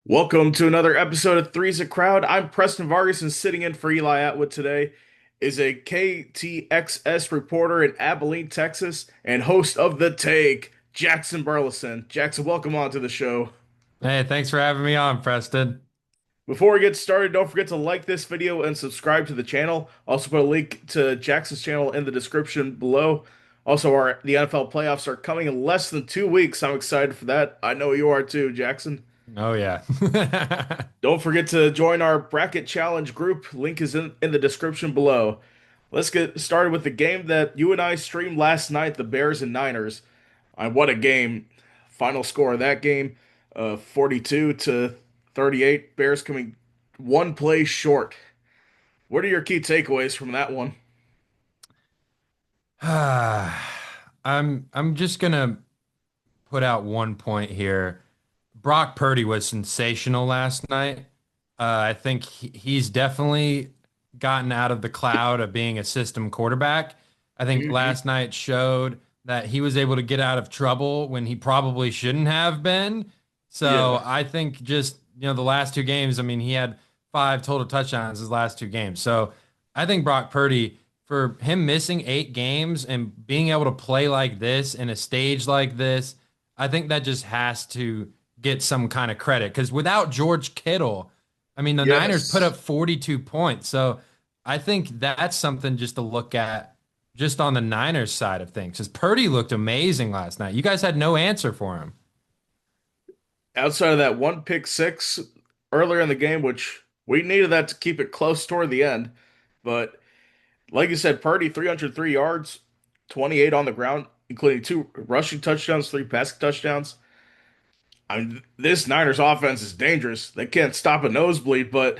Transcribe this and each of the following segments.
Welcome to another episode of Three's a Crowd. I'm Preston Vargas, and sitting in for Eli Atwood today is a KTXS reporter in Abilene, Texas, and host of The Take, Jackson Burleson. Jackson, welcome on to the show. Hey, thanks for having me on, Preston. Before we get started, don't forget to like this video and subscribe to the channel. Also put a link to Jackson's channel in the description below. Also, the NFL playoffs are coming in less than 2 weeks. I'm excited for that. I know you are too, Jackson. Oh yeah. Don't forget to join our bracket challenge group. Link is in the description below. Let's get started with the game that you and I streamed last night, the Bears and Niners. What a game. Final score of that game, 42 to 38. Bears coming one play short. What are your key takeaways from that one? I'm just gonna put out one point here. Brock Purdy was sensational last night. I think he's definitely gotten out of the cloud of being a system quarterback. I think Hmm. last night showed that he was able to get out of trouble when he probably shouldn't have been. So Yeah. I think just, the last two games, I mean, he had five total touchdowns his last two games. So I think Brock Purdy, for him missing 8 games and being able to play like this in a stage like this, I think that just has to get some kind of credit. Because without George Kittle, I mean, the Niners put Yes. up 42 points. So I think that's something just to look at just on the Niners side of things. Because Purdy looked amazing last night. You guys had no answer for him. Outside of that one pick six earlier in the game, which we needed that to keep it close toward the end. But like you said, Purdy, 303 yards, 28 on the ground, including two rushing touchdowns, three passing touchdowns. I mean, this Niners offense is dangerous. They can't stop a nosebleed, but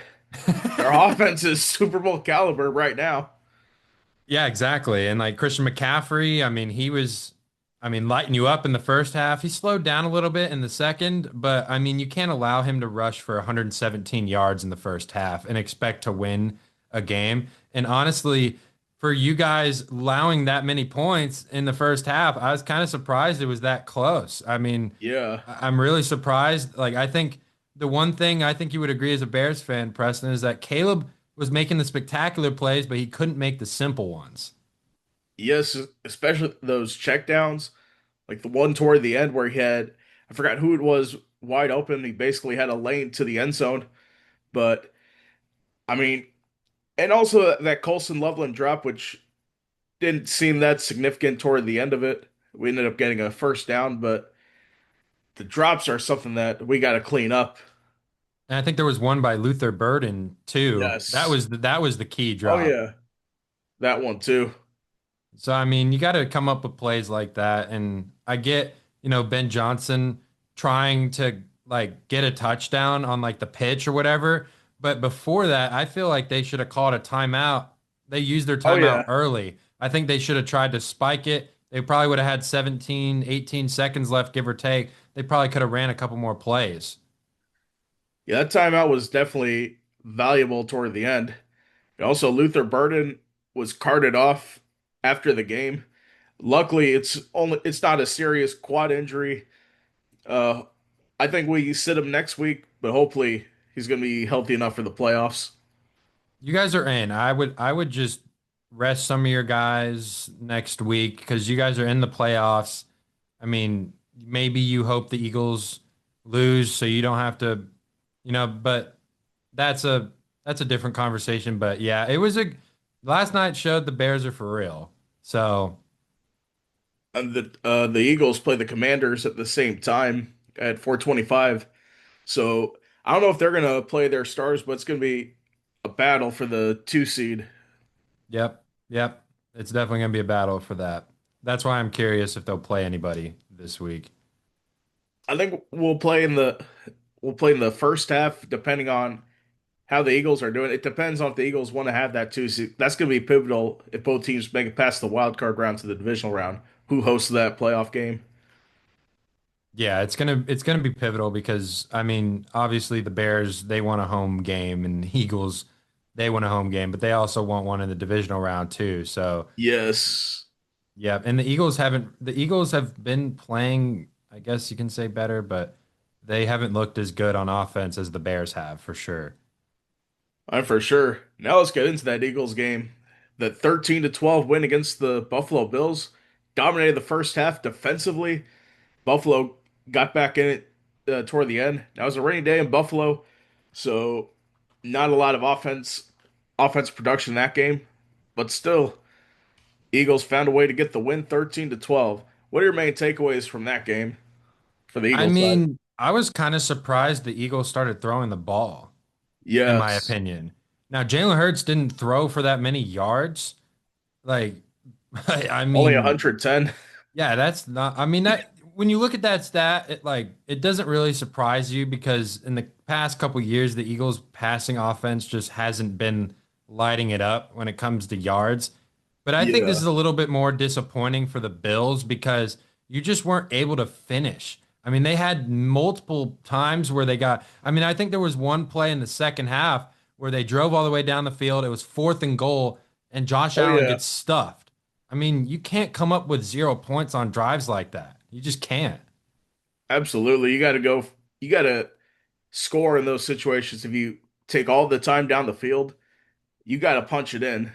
their offense is Super Bowl caliber right now. Yeah, exactly. And like Christian McCaffrey, I mean, lighting you up in the first half. He slowed down a little bit in the second, but I mean, you can't allow him to rush for 117 yards in the first half and expect to win a game. And honestly, for you guys allowing that many points in the first half, I was kind of surprised it was that close. I mean, Yeah. I'm really surprised. Like, I think the one thing I think you would agree as a Bears fan, Preston, is that Caleb was making the spectacular plays, but he couldn't make the simple ones. Yes, especially those checkdowns, like the one toward the end where he had, I forgot who it was, wide open. He basically had a lane to the end zone. But, I mean, and also that Colson Loveland drop, which didn't seem that significant toward the end of it. We ended up getting a first down, but the drops are something that we got to clean up. And I think there was one by Luther Burden too. Yes. That was the key Oh drop. yeah, that one too. So I mean, you got to come up with plays like that. And I get, Ben Johnson trying to like get a touchdown on like the pitch or whatever. But before that, I feel like they should have called a timeout. They used their Oh timeout yeah. early. I think they should have tried to spike it. They probably would have had 17, 18 seconds left, give or take. They probably could have ran a couple more plays. Yeah, that timeout was definitely valuable toward the end. And also, Luther Burden was carted off after the game. Luckily, it's not a serious quad injury. Uh, I think we sit him next week, but hopefully he's going to be healthy enough for the playoffs. You guys are in. I would just rest some of your guys next week because you guys are in the playoffs. I mean, maybe you hope the Eagles lose so you don't have to, but that's a that's a different conversation. But yeah, it was a last night showed the Bears are for real. So And the Eagles play the Commanders at the same time at 4:25. So I don't know if they're going to play their stars, but it's going to be a battle for the two seed. yep, yep. It's definitely gonna be a battle for that. That's why I'm curious if they'll play anybody this week. I think we'll play in the first half, depending on how the Eagles are doing. It depends on if the Eagles want to have that two seed. That's going to be pivotal if both teams make it past the wild card round to the divisional round. Who hosts that playoff game? Yeah, it's gonna be pivotal because I mean, obviously the Bears they want a home game and the Eagles they want a home game, but they also want one in the divisional round too. So Yes. yeah, and the Eagles have been playing, I guess you can say better, but they haven't looked as good on offense as the Bears have for sure. I'm for sure. Now let's get into that Eagles game. The 13-12 win against the Buffalo Bills dominated the first half defensively. Buffalo got back in it toward the end. Now it was a rainy day in Buffalo, so not a lot of offense production in that game, but still, Eagles found a way to get the win 13-12. What are your main takeaways from that game for the I Eagles side? mean, I was kind of surprised the Eagles started throwing the ball, in my Yes, opinion. Now, Jalen Hurts didn't throw for that many yards. Like, I only mean, 110. yeah, that's not, I mean, that when you look at that stat, it doesn't really surprise you because in the past couple years, the Eagles' passing offense just hasn't been lighting it up when it comes to yards. But I think this Yeah. is a little bit more disappointing for the Bills because you just weren't able to finish. I mean, they had multiple times where I mean, I think there was one play in the second half where they drove all the way down the field. It was 4th and goal, and Josh Oh Allen yeah. gets stuffed. I mean, you can't come up with 0 points on drives like that. You just can't. Absolutely. You got to score in those situations. If you take all the time down the field, you got to punch it in.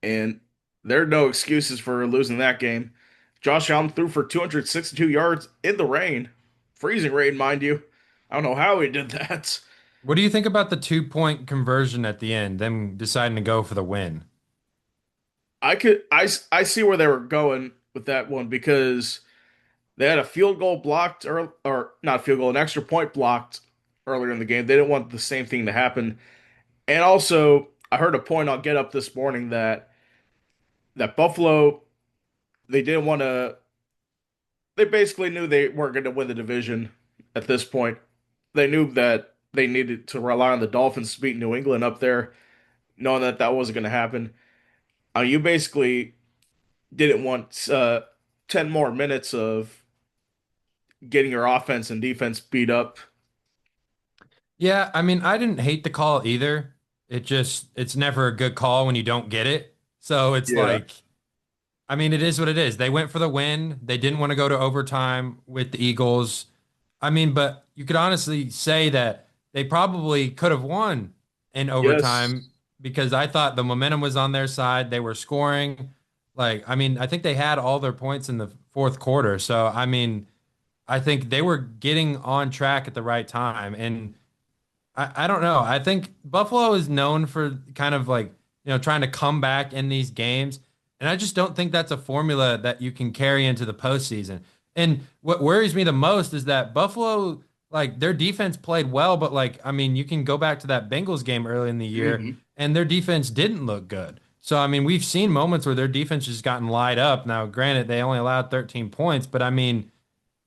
And there are no excuses for losing that game. Josh Allen threw for 262 yards in the rain, freezing rain, mind you. I don't know how he did that. What do you think about the 2 point conversion at the end, them deciding to go for the win? I see where they were going with that one because they had a field goal blocked or not field goal, an extra point blocked earlier in the game. They didn't want the same thing to happen. And also, I heard a point on Get Up this morning that Buffalo they didn't want to. They basically knew they weren't going to win the division at this point. They knew that they needed to rely on the Dolphins to beat New England up there, knowing that that wasn't going to happen. You basically didn't want 10 more minutes of getting your offense and defense beat up. Yeah, I mean, I didn't hate the call either. It's never a good call when you don't get it. So it's Yeah. like, I mean, it is what it is. They went for the win. They didn't want to go to overtime with the Eagles. I mean, but you could honestly say that they probably could have won in Yes. overtime because I thought the momentum was on their side. They were scoring. Like, I mean, I think they had all their points in the fourth quarter. So, I mean, I think they were getting on track at the right time. And I don't know. I think Buffalo is known for kind of like, trying to come back in these games. And I just don't think that's a formula that you can carry into the postseason. And what worries me the most is that Buffalo, like their defense played well, but like, I mean, you can go back to that Bengals game early in the year Hmm. and their defense didn't look good. So, I mean, we've seen moments where their defense has gotten light up. Now, granted, they only allowed 13 points, but I mean,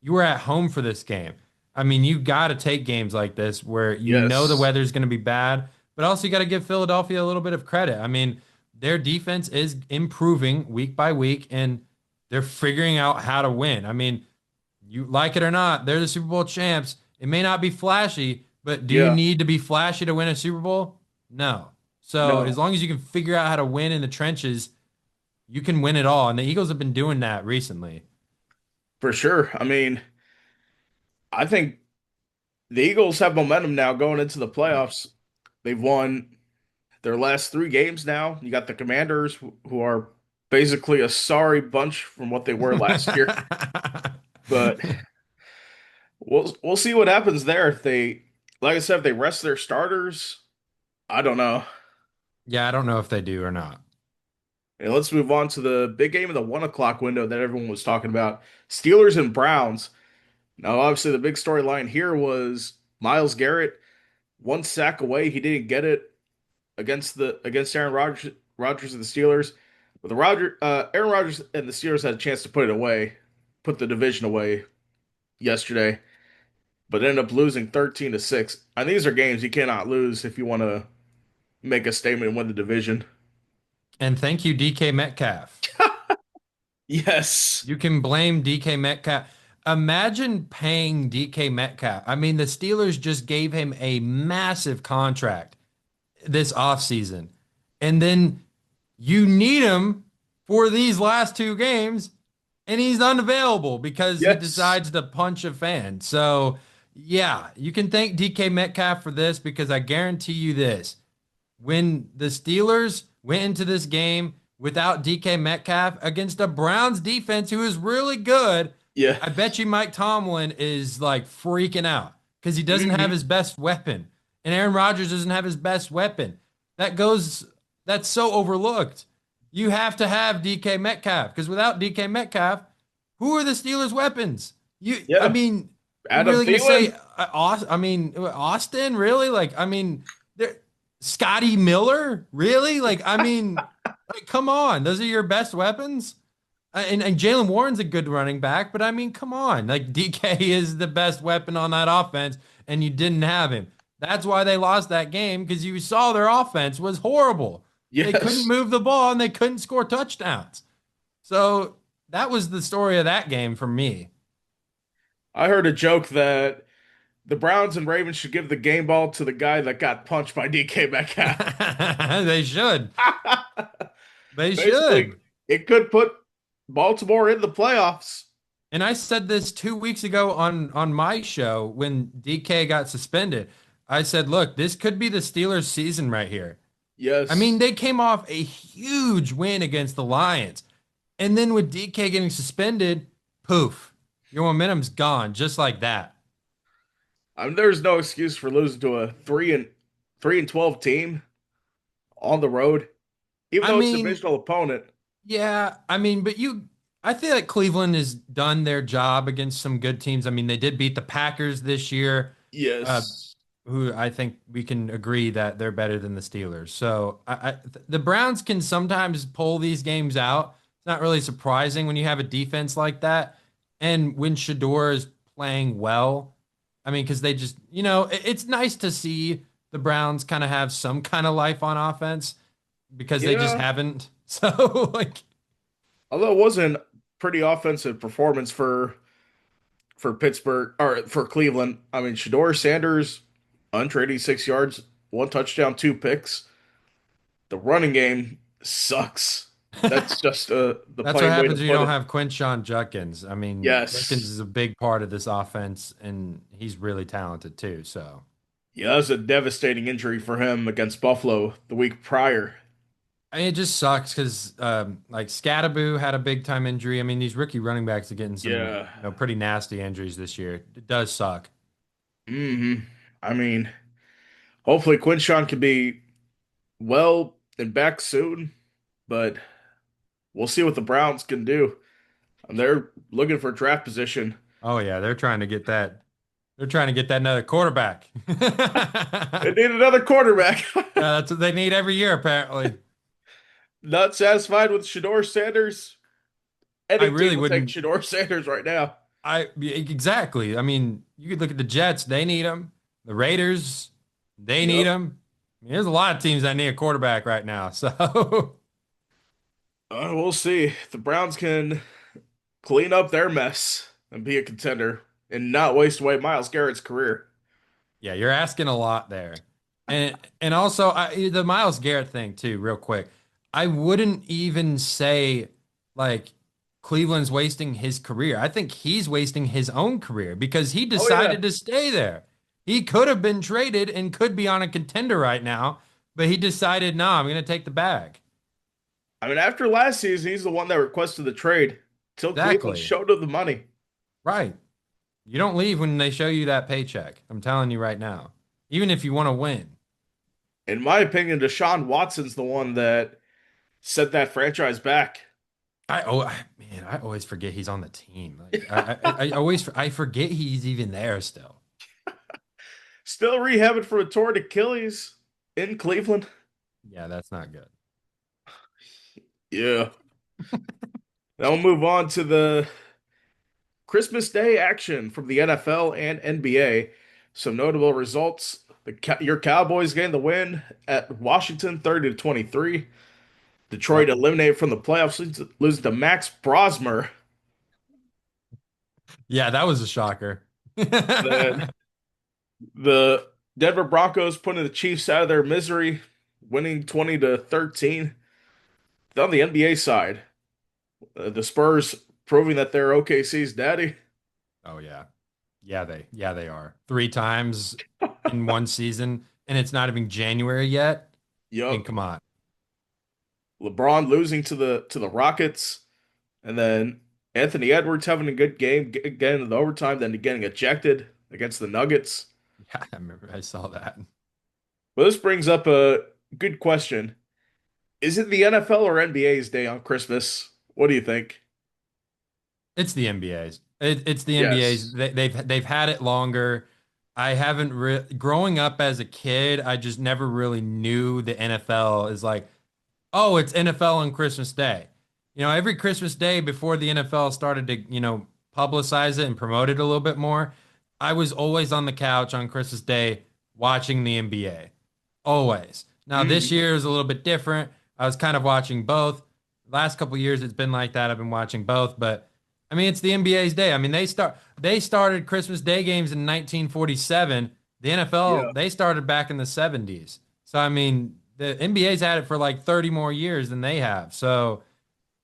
you were at home for this game. I mean, you got to take games like this where you know the Yes. weather's going to be bad, but also you got to give Philadelphia a little bit of credit. I mean, their defense is improving week by week and they're figuring out how to win. I mean, you like it or not, they're the Super Bowl champs. It may not be flashy, but do you Yeah. need to be flashy to win a Super Bowl? No. So as No, long as you can figure out how to win in the trenches, you can win it all. And the Eagles have been doing that recently. for sure. I mean, I think the Eagles have momentum now going into the playoffs. They've won their last three games now. You got the Commanders, who are basically a sorry bunch from what they were last year. But we'll see what happens there. If they, like I said, if they rest their starters, I don't know. Yeah, I don't know if they do or not. And let's move on to the big game of the 1 o'clock window that everyone was talking about. Steelers and Browns. Now, obviously, the big storyline here was Myles Garrett, one sack away. He didn't get it against Aaron Rodgers and the Steelers. But Aaron Rodgers and the Steelers had a chance to put it away, put the division away yesterday, but ended up losing 13-6. And these are games you cannot lose if you want to make a statement and win the division. And thank you, DK Metcalf. Yes. You can blame DK Metcalf. Imagine paying DK Metcalf. I mean, the Steelers just gave him a massive contract this offseason. And then you need him for these last two games, and he's unavailable because he Yes. decides to punch a fan. So, Yeah, you can thank DK Metcalf for this because I guarantee you this. When the Steelers went into this game without DK Metcalf against a Browns defense who is really good, Yeah. I bet you Mike Tomlin is like freaking out because he doesn't have Hmm. his best weapon. And Aaron Rodgers doesn't have his best weapon. That goes, that's so overlooked. You have to have DK Metcalf because without DK Metcalf, who are the Steelers' weapons? I Yeah. mean, you're Adam really gonna say, Thielen? Austin, really? There, Scotty Miller, really? Come on, those are your best weapons. And Jalen Warren's a good running back, but I mean, come on, like DK is the best weapon on that offense, and you didn't have him. That's why they lost that game because you saw their offense was horrible. They couldn't Yes. move the ball and they couldn't score touchdowns. So that was the story of that game for me. I heard a joke that the Browns and Ravens should give the game ball to the guy that got punched by DK Metcalf. They should. They Basically, should. it could put Baltimore in the playoffs. And I said this 2 weeks ago on my show when DK got suspended. I said, look, this could be the Steelers' season right here. I mean, Yes. they came off a huge win against the Lions. And then with DK getting suspended, poof, your momentum's gone just like that. I mean, there's no excuse for losing to a 3-12 team on the road, even I though it's a mean, divisional opponent. yeah, I feel like Cleveland has done their job against some good teams. I mean, they did beat the Packers this year, uh, Yes. who I think we can agree that they're better than the Steelers. So the Browns can sometimes pull these games out. It's not really surprising when you have a defense like that. And when Shador is playing well, I mean, because they just, it's nice to see the Browns kind of have some kind of life on offense because they just Yeah. haven't. So, like, Although it was a pretty offensive performance for Pittsburgh or for Cleveland. I mean, Shador Sanders, 186 yards, one touchdown, two picks. The running game sucks. That's just the that's what plain way to happens when you put don't it. have Quinshon Judkins. I mean, Judkins Yes. is a big part of this offense, and he's really talented too. So, Yeah, that was a devastating injury for him against Buffalo the week prior. I mean, it just sucks because, like, Scattaboo had a big time injury. I mean, these rookie running backs are getting some, Yeah. pretty nasty injuries this year. It does suck. Hmm. I mean, hopefully Quinshon can be well and back soon, but we'll see what the Browns can do. And they're looking for draft position. Oh yeah, they're trying to get that. They're trying to get that another quarterback. They need another quarterback. That's what they need every year, apparently. Not satisfied with Shador Sanders. I Any team really will take wouldn't. Shador Sanders right now. Exactly. I mean, you could look at the Jets; they need him. The Raiders, they need Yep. him. I mean, there's a lot of teams that need a quarterback right now. So, We'll see. The Browns can clean up their mess and be a contender and not waste away Myles Garrett's career. yeah, you're asking a lot there, and also the Myles Garrett thing too. Real quick, I wouldn't even say like Cleveland's wasting his career. I think he's wasting his own career because he Oh yeah. decided to stay there. He could have been traded and could be on a contender right now, but he decided, no, I'm going to take the bag. I mean, after last season, he's the one that requested the trade till Cleveland Exactly. showed him the money. Right. You don't leave when they show you that paycheck. I'm telling you right now. Even if you want to win. In my opinion, Deshaun Watson's the one that set that franchise back. Man, I always forget he's on the team. Like I forget he's even there still. Still rehabbing from a torn Achilles in Cleveland. Yeah, that's not good. Yeah. Now we'll move on to the Christmas Day action from the NFL and NBA. Some notable results. Your Cowboys gained the win at Washington 30 to 23. Detroit Yep. eliminated from the playoffs, losing to Max Brosmer. Yeah, that was a shocker. Then the Denver Broncos putting the Chiefs out of their misery, winning 20 to 13. On the NBA side, the Spurs proving that they're OKC's daddy. Oh yeah. Yeah, they are. Three times in one season, and it's not even January yet. I mean, Yup. come on. LeBron losing to the Rockets, and then Anthony Edwards having a good game, getting into the overtime, then getting ejected against the Nuggets. Yeah, I remember I saw that. Well, this brings up a good question. Is it the NFL or NBA's day on Christmas? What do you think? It's the NBA's. It's the NBA's. Yes. They've had it longer. I haven't growing up as a kid, I just never really knew the NFL is like, oh, it's NFL on Christmas Day. Every Christmas Day before the NFL started to, publicize it and promote it a little bit more, I was always on the couch on Christmas Day watching the NBA. Always. Now this Hmm. year is a little bit different. I was kind of watching both. Last couple years it's been like that. I've been watching both, but I mean it's the NBA's day. I mean they started Christmas Day games in 1947. The NFL Yeah. they started back in the 70s. So I mean the NBA's had it for like 30 more years than they have. So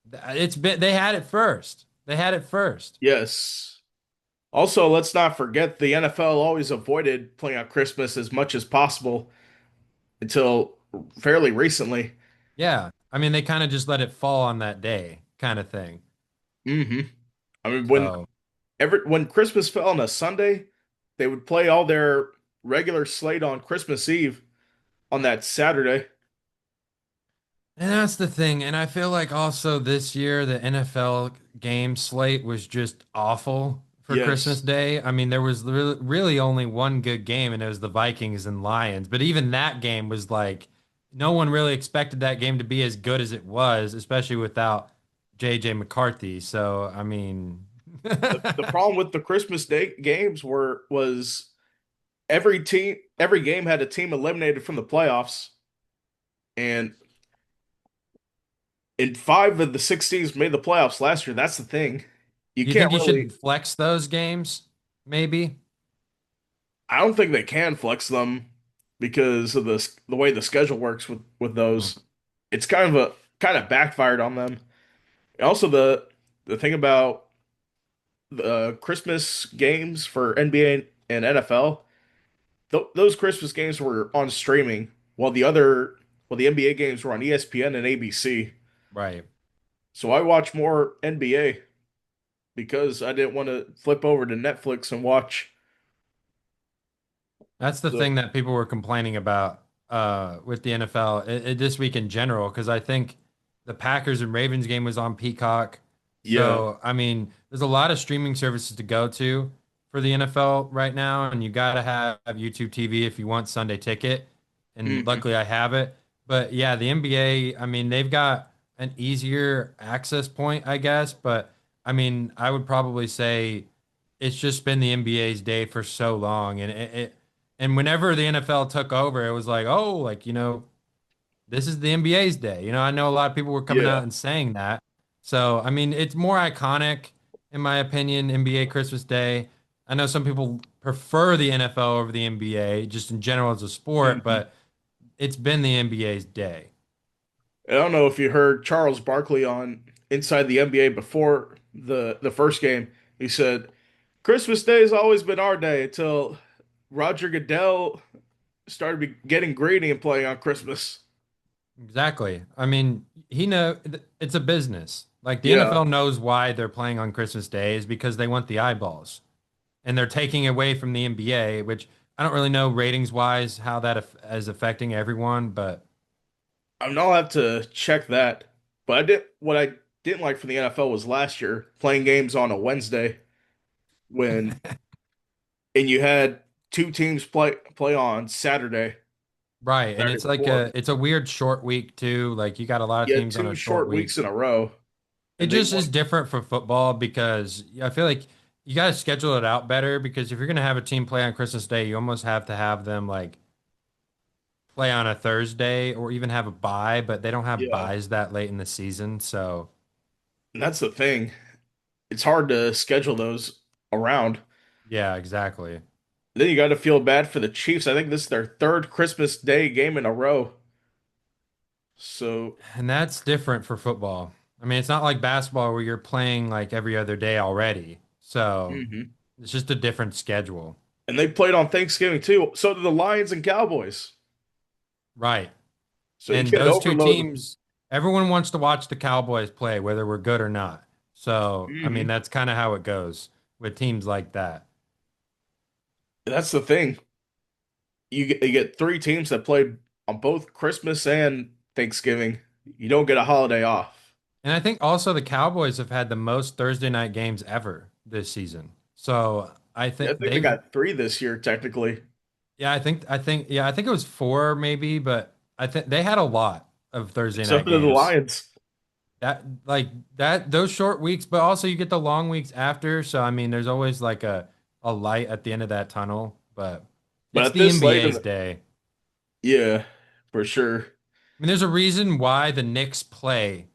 they had it first. They had it first. Yes. Also, let's not forget the NFL always avoided playing on Christmas as much as possible until fairly recently. Yeah. I mean they kind of just let it fall on that day kind of thing. Hmm. I mean, So when Christmas fell on a Sunday, they would play all their regular slate on Christmas Eve on that Saturday. And that's the thing. And I feel like also this year, the NFL game slate was just awful for Christmas Yes. Day. I mean, there was really only one good game, and it was the Vikings and Lions. But even that game was like, no one really expected that game to be as good as it was, especially without JJ McCarthy. So, I mean, The problem with the Christmas Day games was every game had a team eliminated from the playoffs, and in five of the six teams made the playoffs last year. That's the thing. You you can't think you really. should flex those games? Maybe. I don't think they can flex them because of the way the schedule works with Mm. those. It's kind of backfired on them. Also, the thing about the Christmas games for NBA and NFL, those Christmas games were on streaming, while the NBA games were on ESPN and ABC. Right. So I watch more NBA because I didn't want to flip over to Netflix and watch. That's the So thing that people were complaining about with the NFL this week in general, because I think the Packers and Ravens game was on Peacock. yeah. So, I mean, there's a lot of streaming services to go to for the NFL right now, and you got to have YouTube TV if you want Sunday ticket. And Hmm. luckily I have it. But yeah, the NBA, I mean, they've got an easier access point, I guess. But I mean, I would probably say it's just been the NBA's day for so long, and and whenever the NFL took over, it was like, oh, like, this is the NBA's day. I know a lot of people were coming Yeah. out and saying that. So, I mean, it's more iconic, in my opinion, NBA Christmas Day. I know some people prefer the NFL over the NBA, just in general as a sport, Hmm. but it's been the NBA's day. I don't know if you heard Charles Barkley on Inside the NBA before the first game. He said, "Christmas Day has always been our day until Roger Goodell started getting greedy and playing on Christmas." Exactly. I mean, it's a business. Like the Yeah. NFL knows why they're playing on Christmas Day is because they want the eyeballs. And they're taking away from the NBA, which I don't really know ratings wise how that is affecting everyone, but I'm gonna have to check that. But what I didn't like from the NFL was last year playing games on a Wednesday when and you had two teams play on right. And Saturday it's like before. it's a weird short week too. Like you got a lot of You had teams on two a short short week. weeks in a row, It and they just is won. different for football because I feel like you got to schedule it out better because if you're going to have a team play on Christmas Day, you almost have to have them like play on a Thursday or even have a bye, but they don't have Yeah, buys that late in the season. So, and that's the thing. It's hard to schedule those around. yeah, exactly. Then you got to feel bad for the Chiefs. I think this is their third Christmas Day game in a row. So, And that's different for football. I mean, it's not like basketball where you're playing like every other day already. So, mhm. It's just a different schedule. And they played on Thanksgiving too. So did the Lions and Cowboys. Right. So you And can't those two overload. teams, everyone wants to watch the Cowboys play, whether we're good or not. So, I mean, Mhm. that's kind of how it goes with teams like that. That's the thing. You get three teams that played on both Christmas and Thanksgiving. You don't get a holiday off. And I think also the Cowboys have had the most Thursday night games ever this season. So I Yeah, I think think they they've, got three this year, technically. yeah, I think it was four maybe, but I think they had a lot of Thursday So night did the games. Lions. That like that those short weeks, but also you get the long weeks after. So I mean, there's always like a light at the end of that tunnel. But But it's at the this late in NBA's the, day. I yeah, for sure. mean, there's a reason why the Knicks play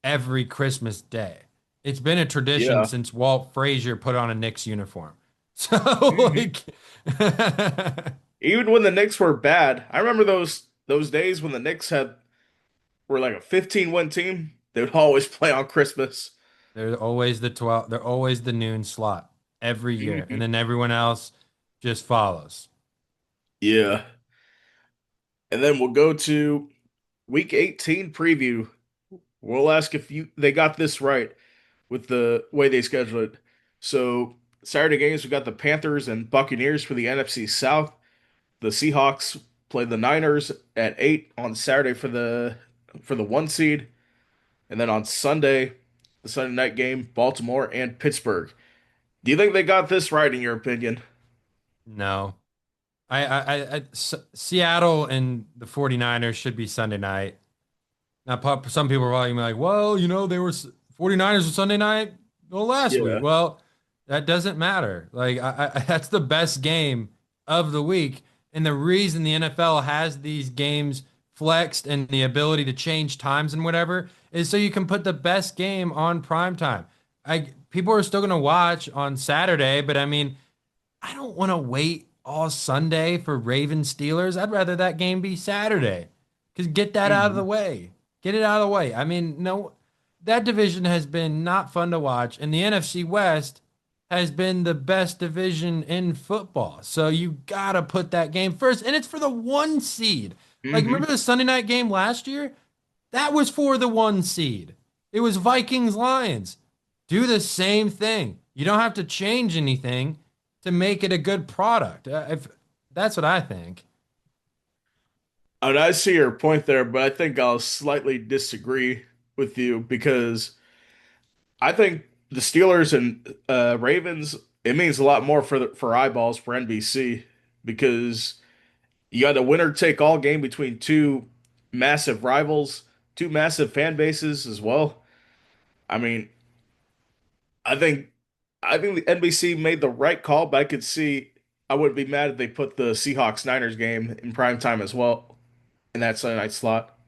every Christmas day. It's been a tradition Yeah. since Walt Frazier put on a Knicks uniform. So Mhm. like Even when the Knicks were bad, I remember those days when the Knicks had were like a 15-win team. They would always play on Christmas. they're always the noon slot every year. And Mhm. then everyone else just follows. Yeah. And then we'll go to week 18 preview. We'll ask if you they got this right with the way they scheduled it. So Saturday games, we got the Panthers and Buccaneers for the NFC South. The Seahawks play the Niners at 8 on Saturday for the one seed. And then on Sunday, the Sunday night game, Baltimore and Pittsburgh. Do you think they got this right in your opinion? No. Seattle and the 49ers should be Sunday night. Now, some people are probably like, well, they were 49ers on Sunday night well, last week. Yeah. Well, that doesn't matter. Like, that's the best game of the week. And the reason the NFL has these games flexed and the ability to change times and whatever is so you can put the best game on prime time. People are still going to watch on Saturday, but I mean, I don't want to wait all Sunday for Ravens Steelers. I'd rather that game be Saturday. Because get that out of the Mhm. way. Get it out of the way. I mean, no, that division has been not fun to watch, and the NFC West has been the best division in football. So you gotta put that game first, and it's for the one seed. Like, remember Hmm. the Sunday night game last year? That was for the one seed. It was Vikings Lions. Do the same thing. You don't have to change anything to make it a good product. If that's what I think. And I see your point there, but I think I'll slightly disagree with you because I think the Steelers and Ravens, it means a lot more for eyeballs for NBC because you got a winner take all game between two massive rivals, two massive fan bases as well. I mean, I think I think the NBC made the right call, but I could see I wouldn't be mad if they put the Seahawks Niners game in prime time as well in that Sunday night slot.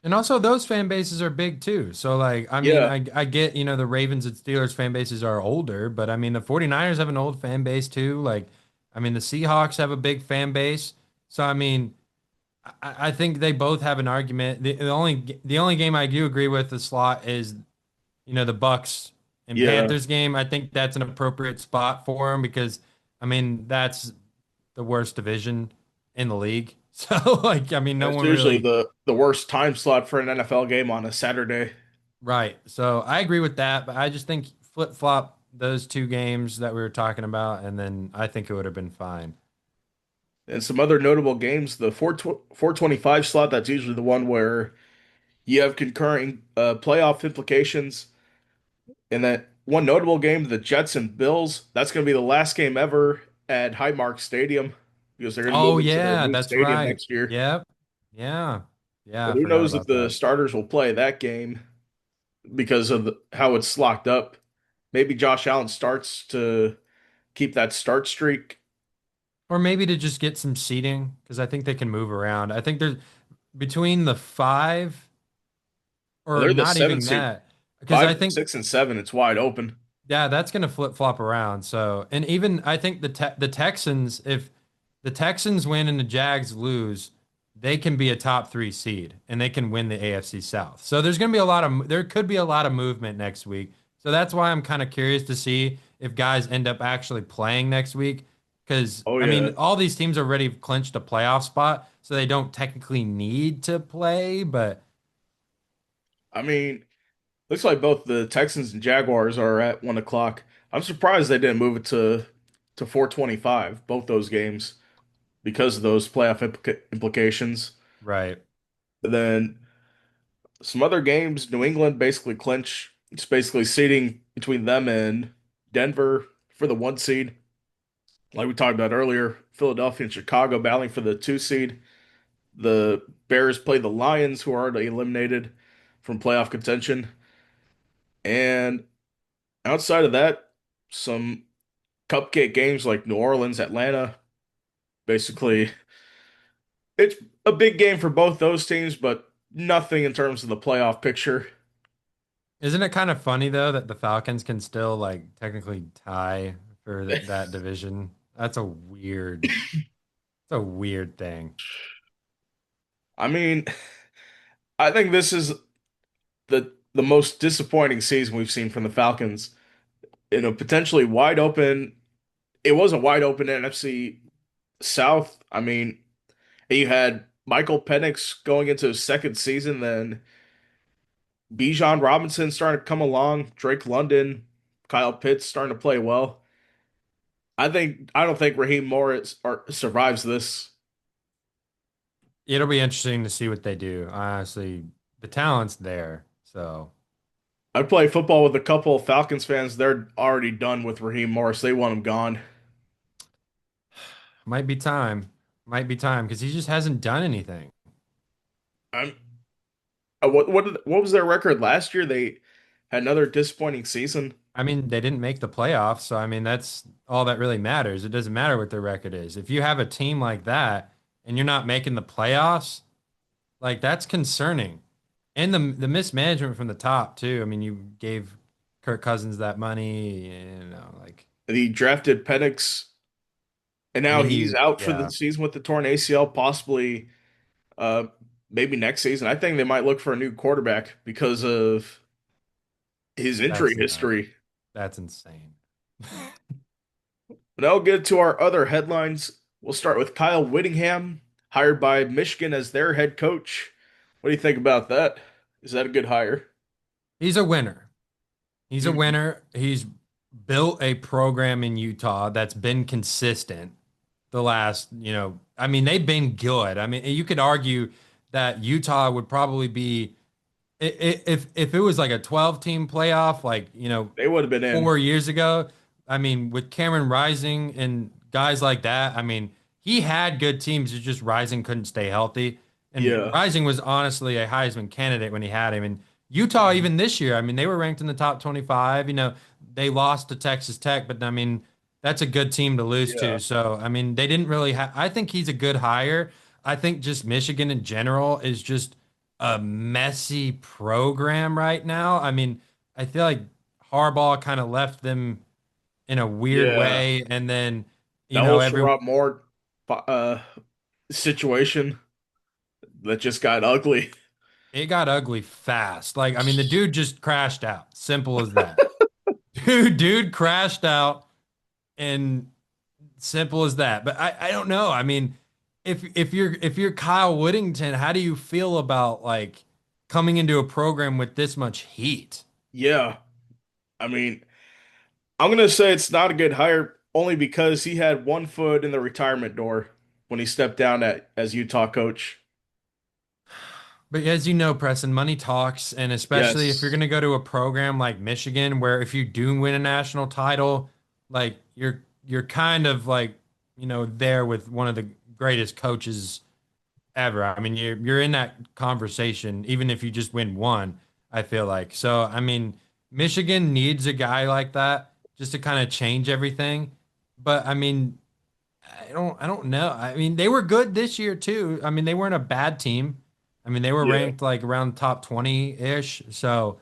And also those fan bases are big too. So like I mean Yeah, I get, the Ravens and Steelers fan bases are older, but I mean the 49ers have an old fan base too. Like I mean the Seahawks have a big fan base. So I mean I think they both have an argument. The only game I do agree with the slot is the Bucks and yeah. Panthers game. I think that's an appropriate spot for them because I mean that's the worst division in the league. So like I mean no That's one usually really the worst time slot for an NFL game on a Saturday. right. So I agree with that, but I just think flip-flop those two games that we were talking about and then I think it would have been fine. And some other notable games, the 425 slot, that's usually the one where you have concurring playoff implications. And that one notable game, the Jets and Bills, that's going to be the last game ever at Highmark Stadium because they're going to Oh move it to their yeah, new that's stadium right. next year. Yep. Yeah. Yeah, But I who forgot knows if about the that. starters will play that game because of how it's locked up. Maybe Josh Allen starts to keep that start streak. Or maybe to just get some seating because I think they can move around. I think there's between the five or They're the not seven even seed, that because I five, think 6, and 7. It's wide open. yeah, that's going to flip flop around. So, and even I think the Texans, if the Texans win and the Jags lose, they can be a top three seed and they can win the AFC South. So there could be a lot of movement next week So that's why I'm kind of curious to see if guys end up actually playing next week. Because, Oh I yeah. mean, all these teams already clinched a playoff spot, so they don't technically need to play. But I mean, looks like both the Texans and Jaguars are at 1 o'clock. I'm surprised they didn't move it to 4:25, both those games, because of those playoff implications. right. And then some other games, New England basically clinch. It's basically seeding between them and Denver for the 1 seed. Like we talked about earlier, Philadelphia and Chicago battling for the 2 seed. The Bears play the Lions, who are already eliminated from playoff contention. And outside of that, some cupcake games like New Orleans, Atlanta. Basically, it's a big game for both those teams, but nothing in terms of the playoff picture. Isn't it kind of funny though that the Falcons can still like technically tie for that division? It's a weird thing. I mean, I think this is the most disappointing season we've seen from the Falcons in a potentially wide open. It was a wide open NFC South. I mean, you had Michael Penix going into his second season, then Bijan Robinson starting to come along, Drake London, Kyle Pitts starting to play well. I don't think Raheem Morris survives this. It'll be interesting to see what they do. Honestly, the talent's there, so I play football with a couple of Falcons fans. They're already done with Raheem Morris. They want him gone. might be time. Might be time because he just hasn't done anything. I'm what was their record last year? They had another disappointing season. I mean, they didn't make the playoffs, so I mean, that's all that really matters. It doesn't matter what their record is. If you have a team like that and you're not making the playoffs, like that's concerning. And the mismanagement from the top too. I mean, you gave Kirk Cousins that money, like And he drafted Penix, and I now mean, he's out for the yeah, season with the torn ACL, possibly uh maybe next season. I think they might look for a new quarterback because of his injury that's nuts. history. That's insane. But I'll get to our other headlines. We'll start with Kyle Whittingham, hired by Michigan as their head coach. What do you think about that? Is that a good hire? He's a winner. He's a Mhm. winner. He's built a program in Utah that's been consistent the last, I mean, they've been good. I mean, you could argue that Utah would probably be if it was like a 12 team playoff, like, They would have been in. 4 years ago. I mean, with Cameron Rising and guys like that, I mean, he had good teams. It's just Rising couldn't stay healthy. And Yeah. Rising was honestly a Heisman candidate when he had him. And Utah, even this year, I mean, they were ranked in the top 25. They lost to Texas Tech, but I mean, that's a good team to lose to. Yeah. So, I mean, they didn't really have, I think he's a good hire. I think just Michigan in general is just a messy program right now. I mean, I feel like Harbaugh kind of left them in a weird Yeah. way, and then That whole every Sherrod Moore uh situation that just got ugly. it got ugly fast. Like, I mean, the dude just crashed out. Simple as that. Dude crashed out, and simple as that. But I don't know. I mean, if you're Kyle Whittington, how do you feel about like coming into a program with this much heat? Yeah. I mean, I'm gonna say it's not a good hire only because he had one foot in the retirement door when he stepped down as Utah coach. But as you know, Preston, money talks, and especially if you're Yes. going to go to a program like Michigan, where if you do win a national title, like you're kind of like there with one of the greatest coaches ever. I mean, you're in that conversation, even if you just win one. I feel like so. I mean, Michigan needs a guy like that just to kind of change everything. But I mean, I don't know. I mean, they were good this year too. I mean, they weren't a bad team. I mean, they were Yeah. ranked like around top 20-ish. So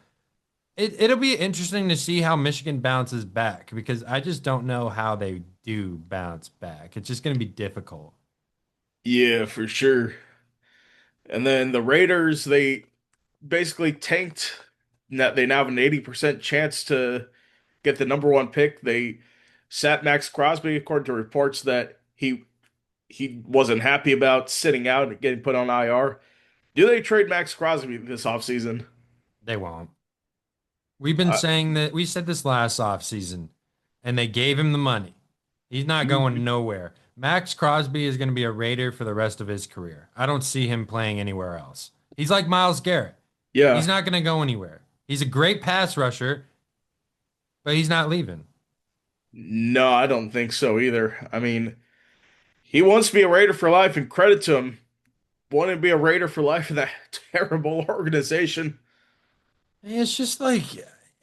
it'll be interesting to see how Michigan bounces back because I just don't know how they do bounce back. It's just going to be difficult. Yeah, for sure. And then the Raiders, they basically tanked they now have an 80% chance to get the number one pick. They sat Max Crosby according to reports that he wasn't happy about sitting out and getting put on IR. Do they trade Max Crosby this offseason? They won't. We've been Uh, saying that we said this last offseason, and they gave him the money. He's not going nowhere. Max Crosby is going to be a Raider for the rest of his career. I don't see him playing anywhere else. He's like Myles Garrett. He's yeah. not going to go anywhere. He's a great pass rusher, but he's not leaving. No, I don't think so either. I mean, he wants to be a Raider for life, and credit to him, wanting to be a Raider for life in that terrible organization. It's just like,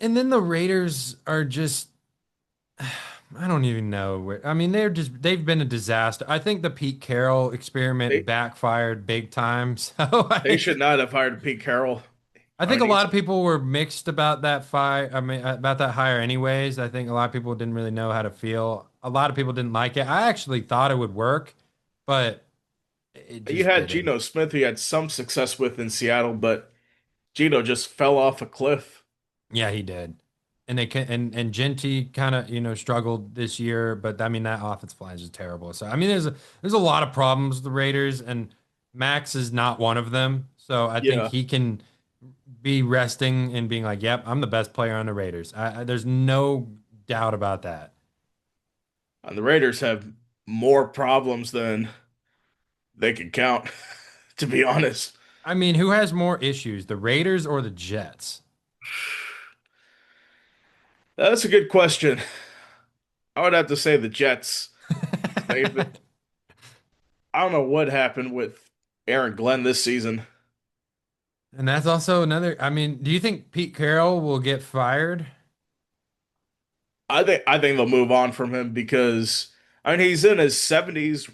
and then the Raiders are just, I don't even know. I mean, they've been a disaster. I think the Pete Carroll experiment They backfired big time. So they should not have hired Pete Carroll. I I think mean, a lot he's of people were mixed about that fire. I mean, about that hire, anyways. I think a lot of people didn't really know how to feel. A lot of people didn't like it. I actually thought it would work, but it you just had didn't. Geno Smith, who you had some success with in Seattle, but Geno just fell off a cliff. Yeah, he did. And they can and Genty kind of, struggled this year, but I mean that offensive line is just terrible. So I mean there's a lot of problems with the Raiders and Max is not one of them. So I think Yeah, he can be resting and being like, "Yep, I'm the best player on the Raiders." There's no doubt about that. and the Raiders have more problems than they can count, to be honest. I mean, who has more issues, the Raiders or the Jets? That's a good question. I would have to say the Jets. They, I don't know what happened with Aaron Glenn this season. And that's also another, I mean, do you think Pete Carroll will get fired? I think they'll move on from him because I mean he's in his 70s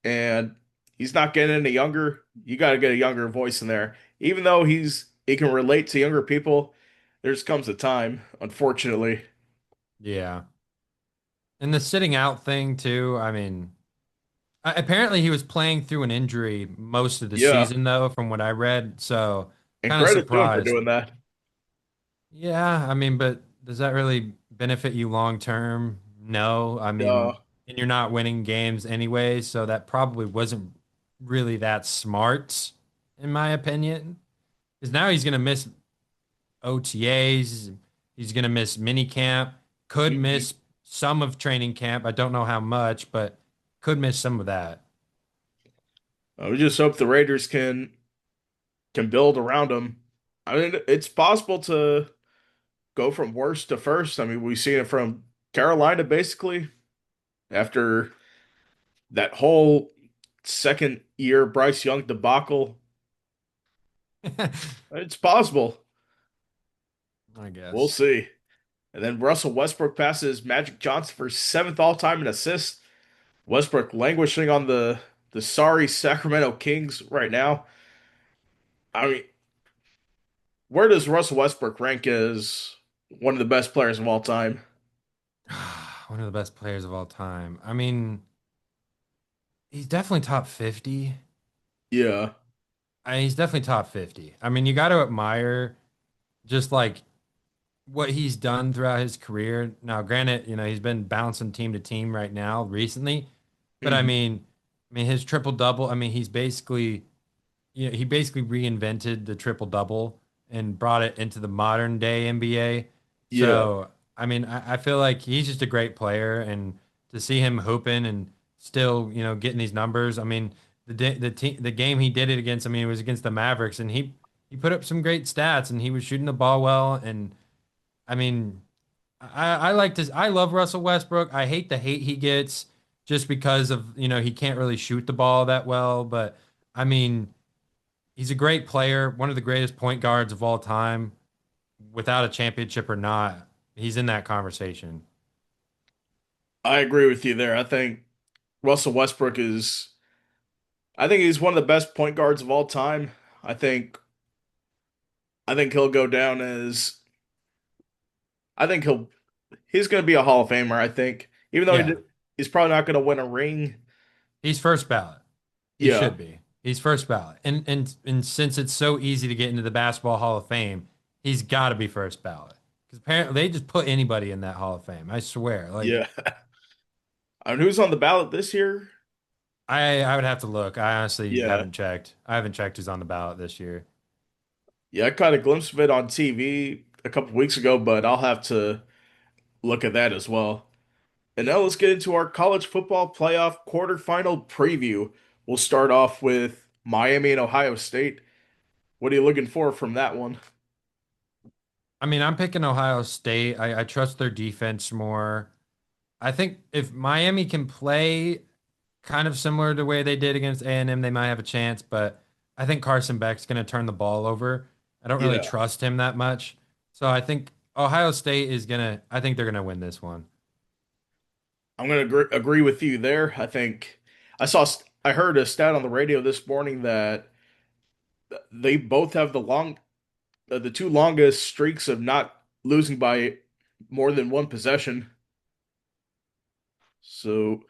and he's not getting any younger. You got to get a younger voice in there. Even though he can relate to younger people, there's comes a time, unfortunately. Yeah. And the sitting out thing too. I mean, apparently he was playing through an injury most of the Yeah, season though, from what I read. So and kind of credit to him for surprised. doing that. Yeah, I mean, but does that really benefit you long term? No. I mean, Uh, and you're not winning games anyway, so that probably wasn't really that smart, in my opinion. Because now he's gonna miss OTAs, he's gonna miss mini camp, could mhm. miss some of training camp. I don't know how much, but could miss some of that. We just hope the Raiders can build around him. I mean, it's possible to go from worst to first. I mean, we've seen it from Carolina basically after that whole second year Bryce Young debacle. It's possible. I We'll guess. see. And then Russell Westbrook passes Magic Johnson for seventh all time in assists. Westbrook languishing on the sorry Sacramento Kings right now. I mean, where does Russell Westbrook rank as one of the best players of all time? One of the best players of all time. I mean, he's definitely top 50. Yeah. He's definitely top 50. I mean, you got to admire just like what he's done throughout his career. Now, granted, he's been bouncing team to team right now recently, but Mhm. I mean his triple double, I mean he basically reinvented the triple double and brought it into the modern day NBA. Yeah. So, I mean, I feel like he's just a great player, and to see him hooping and still, getting these numbers. I mean, the game he did it against. I mean, it was against the Mavericks, and he put up some great stats, and he was shooting the ball well. And I mean, I like this. I love Russell Westbrook. I hate the hate he gets just because of, he can't really shoot the ball that well. But I mean, he's a great player, one of the greatest point guards of all time. Without a championship or not, he's in that conversation. I agree with you there. Russell Westbrook is I think he's one of the best point guards of all time. I think I think he'll go down as I think he's going to be a Hall of Famer, I think. Even though Yeah, he's probably not going to win a ring. he's first ballot. He Yeah. should be. He's first ballot. And since it's so easy to get into the Basketball Hall of Fame, He's got to be first ballot because apparently they just put anybody in that Hall of Fame. I swear. Like Yeah. And who's on the ballot this year? I would have to look. I honestly Yeah. haven't checked. I haven't checked who's on the ballot this year. Yeah, I caught a glimpse of it on TV a couple weeks ago, but I'll have to look at that as well. And now let's get into our college football playoff quarterfinal preview. We'll start off with Miami and Ohio State. What are you looking for from that one? I mean, I'm picking Ohio State. I trust their defense more. I think if Miami can play kind of similar to the way they did against A&M, they might have a chance, but I think Carson Beck's going to turn the ball over. I don't really Yeah, trust him that much. So I think Ohio State is going to, I think they're going to win this one. I'm gonna agree with you there. I heard a stat on the radio this morning that they both have the two longest streaks of not losing by more than one possession. So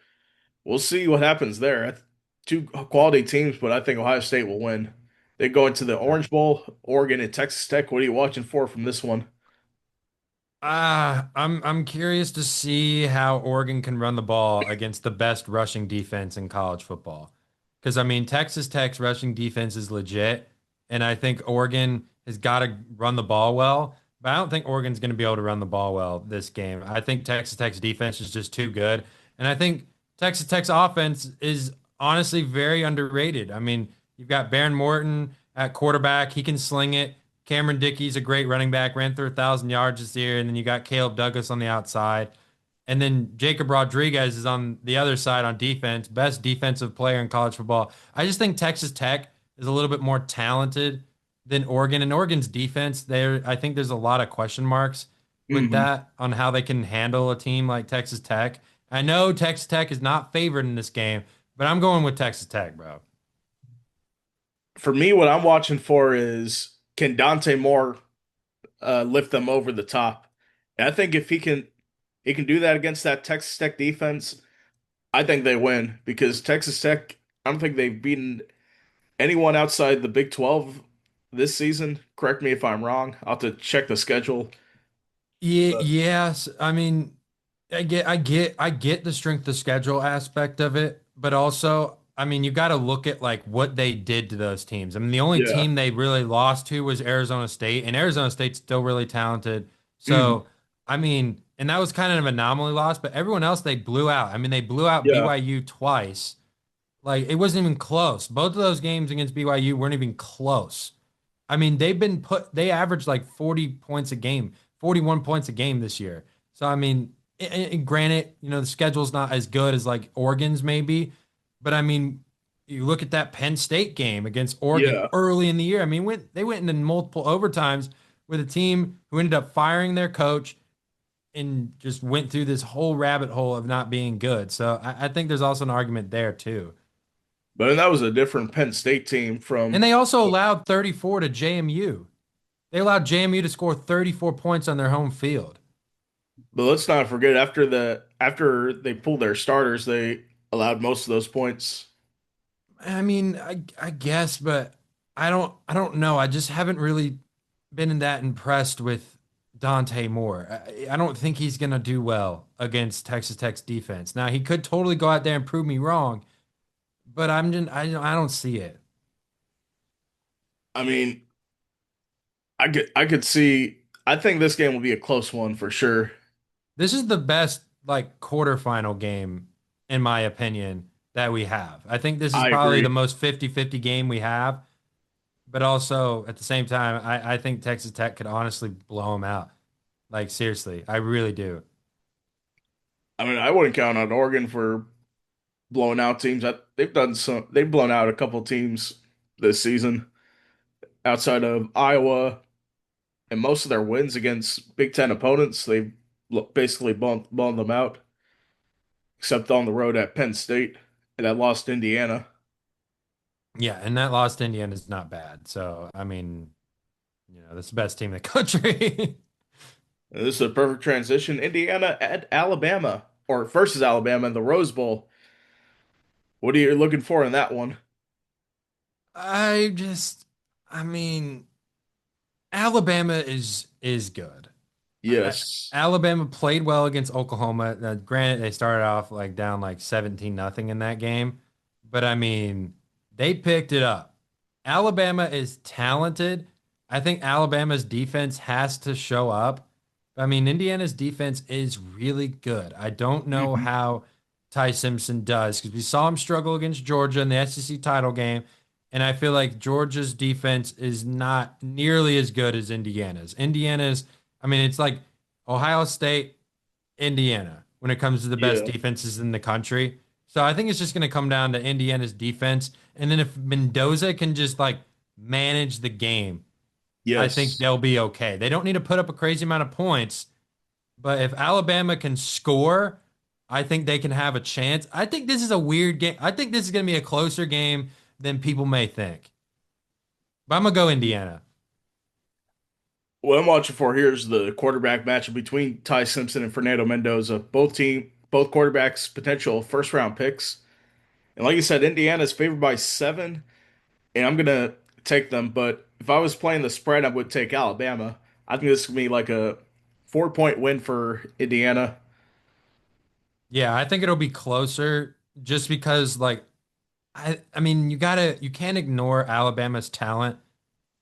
we'll see what happens there. Two quality teams, but I think Ohio State will win. They go into the Orange Bowl, Oregon and Texas Tech. What are you watching for from this one? I'm curious to see how Oregon can run the ball against the best rushing defense in college football. Because I mean, Texas Tech's rushing defense is legit, and I think Oregon has got to run the ball well. But I don't think Oregon's going to be able to run the ball well this game. I think Texas Tech's defense is just too good, and I think Texas Tech's offense is honestly very underrated. I mean, you've got Baron Morton at quarterback; he can sling it. Cameron Dickey's a great running back, ran through 1,000 yards this year, and then you got Caleb Douglas on the outside. And then Jacob Rodriguez is on the other side on defense, best defensive player in college football. I just think Texas Tech is a little bit more talented than Oregon. And Oregon's defense, there, I think there's a lot of question marks with Hmm. that on how they can handle a team like Texas Tech. I know Texas Tech is not favored in this game, but I'm going with Texas Tech, bro. For me, what I'm watching for is can Dante Moore lift them over the top? And I think if he can do that against that Texas Tech defense. I think they win because Texas Tech. I don't think they've beaten anyone outside the Big 12 this season. Correct me if I'm wrong. I'll have to check the schedule. Yeah, But yes. I mean, I get the strength of schedule aspect of it, but also, I mean, you got to look at like what they did to those teams. I mean, the only yeah. team they really lost to was Arizona State, and Arizona State's still really talented. Hmm. So, I mean, and that was kind of an anomaly loss, but everyone else they blew out. I mean, they blew out Yeah. BYU twice. Like it wasn't even close. Both of those games against BYU weren't even close. I mean, they averaged like 40 points a game, 41 points a game this year. So, I mean, granted, the schedule's not as good as like Oregon's maybe, but I mean, you look at that Penn State game against Oregon Yeah. early in the year. I mean, they went into multiple overtimes with a team who ended up firing their coach and just went through this whole rabbit hole of not being good. So, I think there's also an argument there too. But then that was a different Penn State team And from. they also allowed 34 to JMU. They allowed JMU to score 34 points on their home field. But let's not forget after they pulled their starters, they allowed most of those points. I mean, I guess, but I don't know. I just haven't really been that impressed with Dante Moore. I don't think he's gonna do well against Texas Tech's defense. Now he could totally go out there and prove me wrong, but I don't see it. I mean, I could see. I think this game will be a close one for sure. This is the best like quarterfinal game, in my opinion, that we have. I think this is I probably the agree. most 50-50 game we have. But also at the same time, I think Texas Tech could honestly blow them out. Like seriously, I really do. I mean, I wouldn't count on Oregon for blowing out teams. They've blown out a couple teams this season outside of Iowa, and most of their wins against Big Ten opponents, they've basically blown them out, except on the road at Penn State and that lost to Indiana. Yeah, and that lost to Indiana is not bad. So I mean, that's the best team in the country. And this is a perfect transition. Indiana at Alabama, or versus Alabama in the Rose Bowl. What are you looking for in that one? I just, I mean, Alabama is good. Yes. Alabama played well against Oklahoma. Now, granted, they started off like down like 17-0 in that game, but I mean, they picked it up. Alabama is talented. I think Alabama's defense has to show up. I mean, Indiana's defense is really good. I don't know Hmm. how Ty Simpson does because we saw him struggle against Georgia in the SEC title game, and I feel like Georgia's defense is not nearly as good as Indiana's. Indiana's, I mean, it's like Ohio State, Indiana when it comes to the best Yeah. defenses in the country. So I think it's just going to come down to Indiana's defense. And then if Mendoza can just like manage the game, I think Yes. they'll be okay. They don't need to put up a crazy amount of points, but if Alabama can score, I think they can have a chance. I think this is a weird game. I think this is going to be a closer game than people may think. But I'm going to go Indiana. What I'm watching for here is the quarterback matchup between Ty Simpson and Fernando Mendoza. Both quarterbacks potential first round picks. And like you said, Indiana's favored by 7, and I'm gonna take them. But if I was playing the spread, I would take Alabama. I think this could be like a 4-point win for Indiana. Yeah, I think it'll be closer just because like I mean you can't ignore Alabama's talent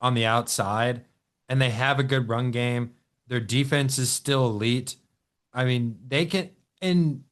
on the outside and they have a good run game. Their defense is still elite. I mean, they can and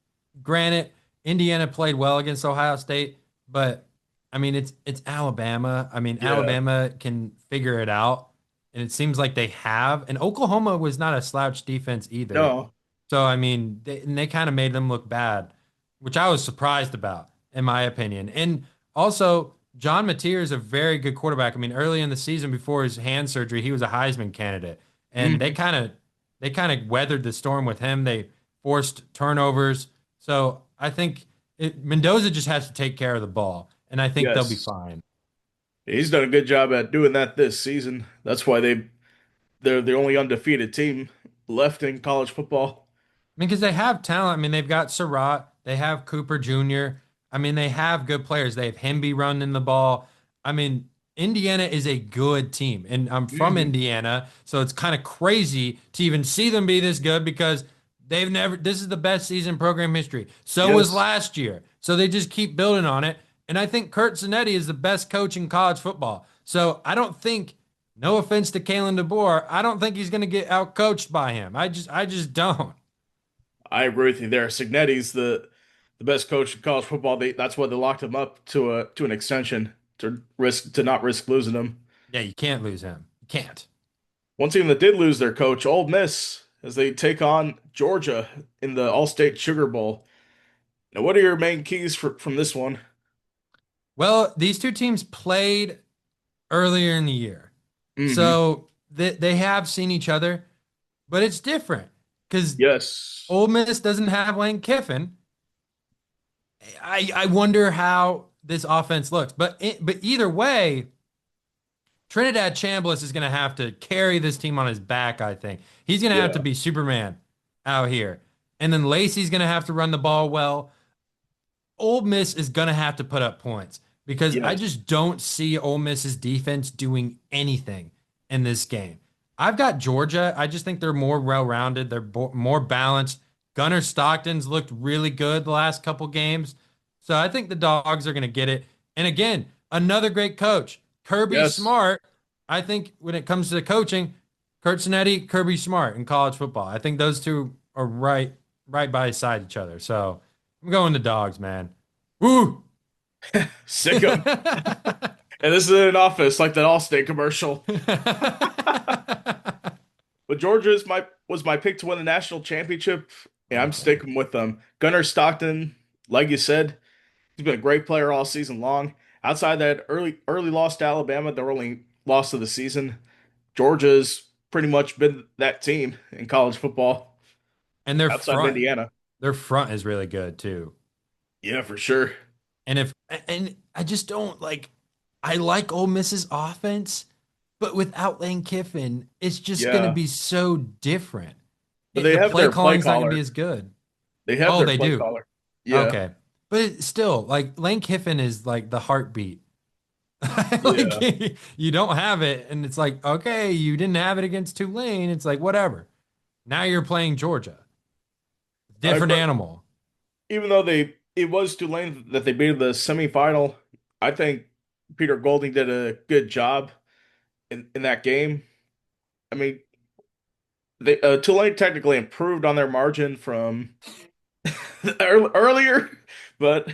granted Indiana played well against Ohio State, but I mean it's Alabama. I mean, Yeah. Alabama can figure it out and it seems like they have. And Oklahoma was not a slouch defense either. No. So I mean, they kind of made them look bad, which I was surprised about, in my opinion. And also, John Mateer is a very good quarterback. I mean, early in the season before his hand surgery, he was a Heisman candidate, and Hmm. they kind of weathered the storm with him. They forced turnovers, so I think Mendoza just has to take care of the ball, and I think they'll be Yes. fine. He's done a good job at doing that this season. That's why they're the only undefeated team left in college football. Mean, because they have talent. I mean, they've got Surratt, they have Cooper Jr. I mean, they have good players. They have Hemby running the ball. I mean, Indiana is a good team, and I'm from Hmm. Indiana, so it's kind of crazy to even see them be this good because they've never. This is the best season in program history. So was Yes. last year. So they just keep building on it, and I think Kurt Zanetti is the best coach in college football. So I don't think. No offense to Kalen DeBoer, I don't think he's going to get outcoached by him. I just don't. I agree with you there. Signetti's the best coach in college football. That's why they locked him up to an extension to not risk losing him. Yeah, you can't lose him. You can't. One team that did lose their coach, Ole Miss, as they take on Georgia in the All-State Sugar Bowl. Now, what are your main keys from this one? Well, these two teams played earlier in the year. Hmm. So they have seen each other, but it's different because Yes. Ole Miss doesn't have Lane Kiffin. I wonder how this offense looks. But either way, Trinidad Chambliss is going to have to carry this team on his back, I think. He's going to have to Yeah. be Superman out here. And then Lacey's going to have to run the ball well. Ole Miss is going to have to put up points because I Yes. just don't see Ole Miss's defense doing anything in this game. I've got Georgia. I just think they're more well-rounded. They're more balanced. Gunnar Stockton's looked really good the last couple games. So I think the Dogs are going to get it. And again, another great coach, Kirby Yes. Smart. I think when it comes to coaching, Kurt Cinetti, Kirby Smart in college football. I think those two are right by side each other. So I'm going the Dogs, man. Woo! Sick 'em. And this is in an office like that Allstate commercial. But Georgia is my was my pick to win the national championship, and I'm Okay. sticking with them. Gunnar Stockton, like you said, he's been a great player all season long. Outside that early loss to Alabama, their only loss of the season, Georgia's pretty much been that team in college football And outside of Indiana. their front is really good too. Yeah, for sure. And I just don't like I like Ole Miss's offense, but without Lane Kiffin, it's just gonna Yeah, be so different. but they The have play their play calling's not gonna be caller. as good. They have Oh, their they play do. caller. Yeah. Okay. But still, like Lane Kiffin is like the heartbeat Like Yeah. you don't have it, and it's like, okay, you didn't have it against Tulane. It's like whatever. Now you're playing Georgia. I Different agree. animal. Even though it was Tulane that they beat in the semifinal, I think Peter Golding did a good job in that game. I mean, Tulane technically improved on their margin from earlier, but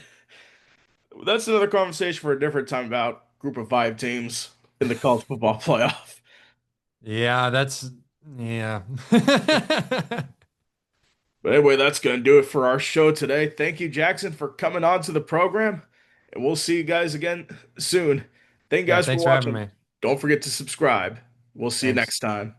that's another conversation for a different time about group of five teams in the college football playoff. Yeah, that's yeah. But anyway, that's going to do it for our show today. Thank you, Jackson, for coming on to the program, and we'll see you guys again soon. Thank you Yeah, guys for thanks for having watching. me. Don't forget to subscribe. We'll see you next Thanks. time.